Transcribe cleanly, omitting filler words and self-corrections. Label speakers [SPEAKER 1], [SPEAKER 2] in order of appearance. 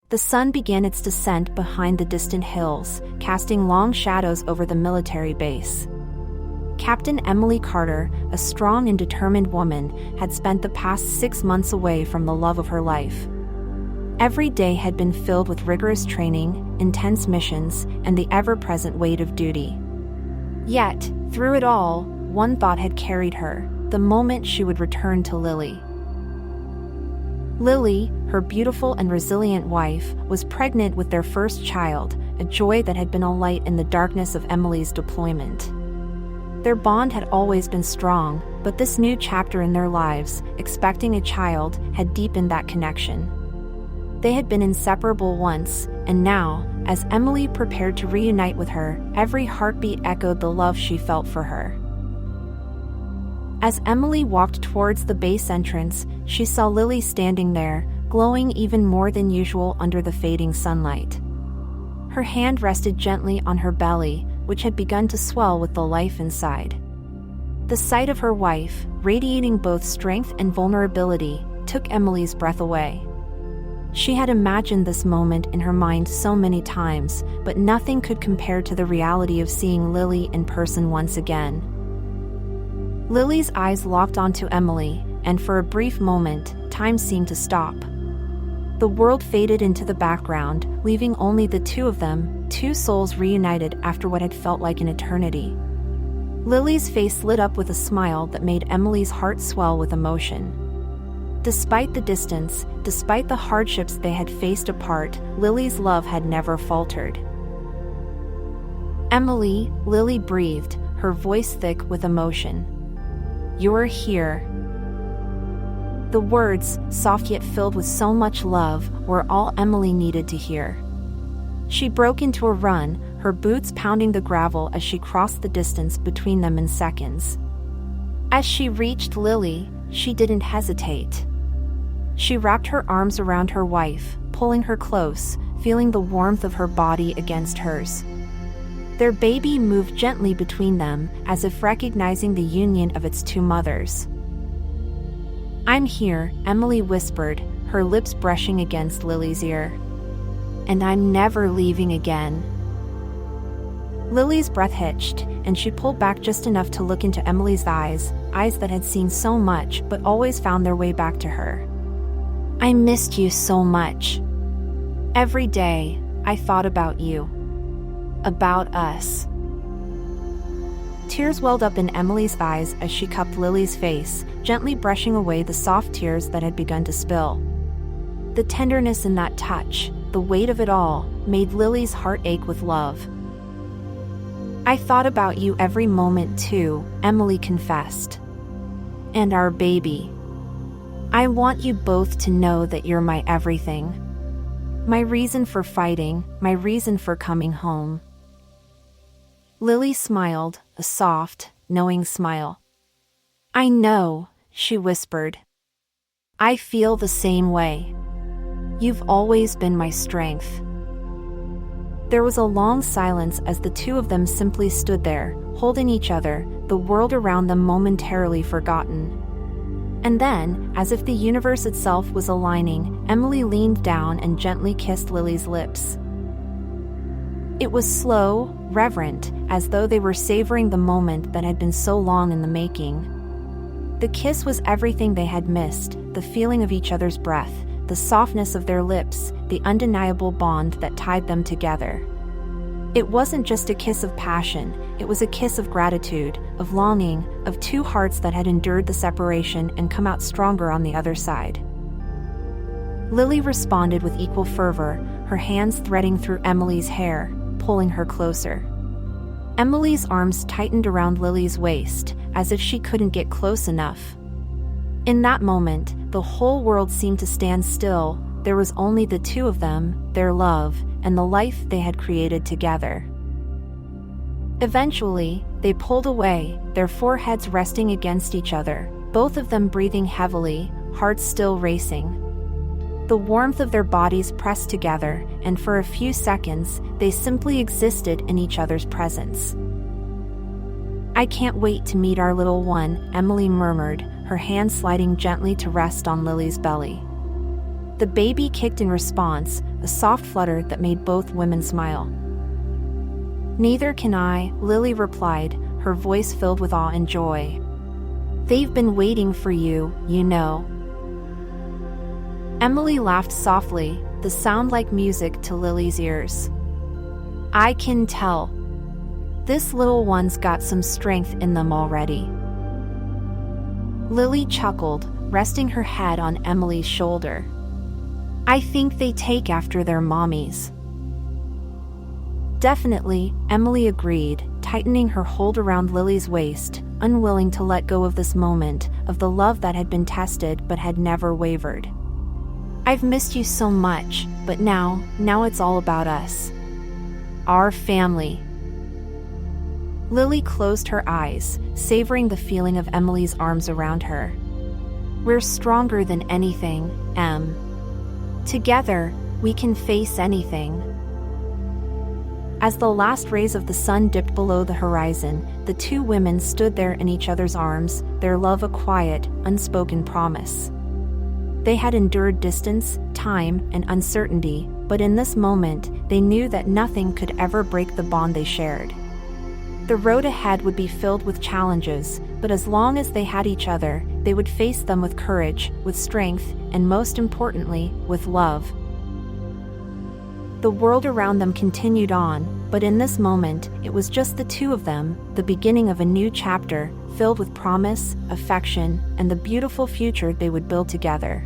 [SPEAKER 1] The sun began its descent behind the distant hills, casting long shadows over the military base. Captain Emily Carter, a strong and determined woman, had spent the past 6 months away from the love of her life. Every day had been filled with rigorous training, intense missions, and the ever-present weight of duty. Yet, through it all, one thought had carried her: the moment she would return to Lily. Lily, her beautiful and resilient wife, was pregnant with their first child, a joy that had been a light in the darkness of Emily's deployment. Their bond had always been strong, but this new chapter in their lives, expecting a child, had deepened that connection. They had been inseparable once, and now, as Emily prepared to reunite with her, every heartbeat echoed the love she felt for her. As Emily walked towards the base entrance, she saw Lily standing there, glowing even more than usual under the fading sunlight. Her hand rested gently on her belly, which had begun to swell with the life inside. The sight of her wife, radiating both strength and vulnerability, took Emily's breath away. She had imagined this moment in her mind so many times, but nothing could compare to the reality of seeing Lily in person once again. Lily's eyes locked onto Emily, and for a brief moment, time seemed to stop. The world faded into the background, leaving only the two of them, two souls reunited after what had felt like an eternity. Lily's face lit up with a smile that made Emily's heart swell with emotion. Despite the distance, despite the hardships they had faced apart, Lily's love had never faltered. "Emily," Lily breathed, her voice thick with emotion. "You're here." The words, soft yet filled with so much love, were all Emily needed to hear. She broke into a run, her boots pounding the gravel as she crossed the distance between them in seconds. As she reached Lily, she didn't hesitate. She wrapped her arms around her wife, pulling her close, feeling the warmth of her body against hers. Their baby moved gently between them, as if recognizing the union of its two mothers. "I'm here," Emily whispered, her lips brushing against Lily's ear. "And I'm never leaving again." Lily's breath hitched, and she pulled back just enough to look into Emily's eyes, eyes that had seen so much but always found their way back to her. "I missed you so much. Every day, I thought about you. About us." Tears welled up in Emily's eyes as she cupped Lily's face, gently brushing away the soft tears that had begun to spill. The tenderness in that touch, the weight of it all, made Lily's heart ache with love. "I thought about you every moment too," Emily confessed. "And our baby. I want you both to know that you're my everything. My reason for fighting, my reason for coming home." Lily smiled, a soft, knowing smile. "I know," she whispered. "I feel the same way. You've always been my strength." There was a long silence as the two of them simply stood there, holding each other, the world around them momentarily forgotten. And then, as if the universe itself was aligning, Emily leaned down and gently kissed Lily's lips. It was slow, reverent, as though they were savoring the moment that had been so long in the making. The kiss was everything they had missed, the feeling of each other's breath, the softness of their lips, the undeniable bond that tied them together. It wasn't just a kiss of passion, it was a kiss of gratitude, of longing, of two hearts that had endured the separation and come out stronger on the other side. Lily responded with equal fervor, her hands threading through Emily's hair, pulling her closer. Emily's arms tightened around Lily's waist, as if she couldn't get close enough. In that moment, the whole world seemed to stand still. There was only the two of them, their love, and the life they had created together. Eventually, they pulled away, their foreheads resting against each other, both of them breathing heavily, hearts still racing. The warmth of their bodies pressed together, and for a few seconds, they simply existed in each other's presence. "I can't wait to meet our little one," Emily murmured, her hand sliding gently to rest on Lily's belly. The baby kicked in response, a soft flutter that made both women smile. "Neither can I," Lily replied, her voice filled with awe and joy. "They've been waiting for you, you know." Emily laughed softly, the sound like music to Lily's ears. "I can tell. This little one's got some strength in them already." Lily chuckled, resting her head on Emily's shoulder. "I think they take after their mommies." "Definitely," Emily agreed, tightening her hold around Lily's waist, unwilling to let go of this moment, of the love that had been tested but had never wavered. "I've missed you so much, but now it's all about us. Our family." Lily closed her eyes, savoring the feeling of Emily's arms around her. "We're stronger than anything, Em. Together, we can face anything." As the last rays of the sun dipped below the horizon, the two women stood there in each other's arms, their love a quiet, unspoken promise. They had endured distance, time, and uncertainty, but in this moment, they knew that nothing could ever break the bond they shared. The road ahead would be filled with challenges, but as long as they had each other, they would face them with courage, with strength, and most importantly, with love. The world around them continued on, but in this moment, it was just the two of them, the beginning of a new chapter, filled with promise, affection, and the beautiful future they would build together.